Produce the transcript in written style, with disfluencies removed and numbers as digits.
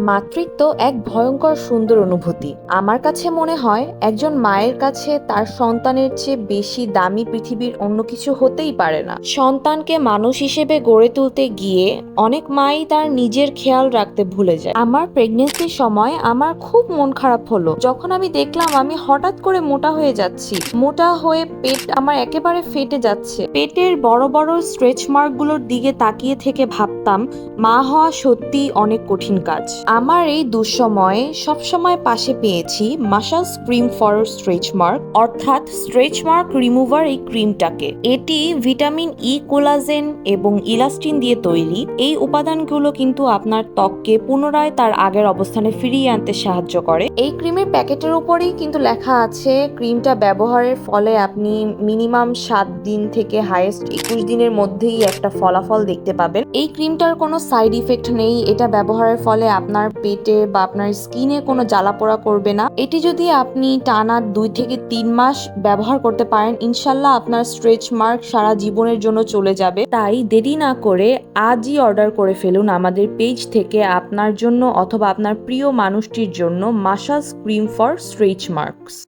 মাতৃত্ব এক ভয়ঙ্কর সুন্দর অনুভূতি। আমার কাছে মনে হয় একজন মায়ের কাছে তার সন্তানের চেয়ে বেশি দামি পৃথিবীর অন্য কিছু হতেই পারে না। সন্তানকে মানুষ হিসেবে গড়ে তুলতে গিয়ে অনেক মাই তার নিজের খেয়াল রাখতে ভুলে যায়। আমার প্রেগনেন্সির সময় আমার খুব মন খারাপ হলো যখন আমি দেখলাম আমি হঠাৎ করে মোটা হয়ে যাচ্ছি। মোটা হয়ে পেট আমার একেবারে ফেটে যাচ্ছে। পেটের বড় বড় স্ট্রেচ মার্ক গুলোর দিকে তাকিয়ে থেকে ভাবতাম মা হওয়া সত্যি অনেক কঠিন কাজ। আমার এই দুঃসময়ে সবসময় পাশে পেয়েছি massage cream for stretch mark, অর্থাৎ স্ট্রেচ মার্ক রিমুভার এই ক্রিমটাকে। এটি ভিটামিন ই, কোলাজেন এবং ইলাস্টিন দিয়ে তৈরি। এই উপাদানগুলো কিন্তু আপনার ত্বককে পুনরায় তার আগের অবস্থানে ফিরিয়ে আনতে সাহায্য করে। এই ক্রিমের প্যাকেটের উপরেই কিন্তু লেখা আছে ক্রিমটা ব্যবহারের ফলে আপনি মিনিমাম 7 দিন থেকে হাইয়েস্ট 21 দিনের মধ্যেই একটা ফলাফল দেখতে পাবেন। এই ক্রিমটার কোনো সাইড ইফেক্ট নেই। এটা ব্যবহারের ফলে আপনার পেটে বা আপনার স্কিনে কোনো জ্বালাপোড়া করবে না। এটি যদি আপনি টানা 2 থেকে 3 মাস ব্যবহার করতে পারেন, ইনশাল্লাহ আপনার স্ট্রেচ মার্ক সারা জীবনের জন্য চলে যাবে। তাই দেরি না করে আজই অর্ডার করে ফেলুন আমাদের পেজ থেকে আপনার জন্য অথবা আপনার প্রিয় মানুষটির জন্য massage cream for stretch marks.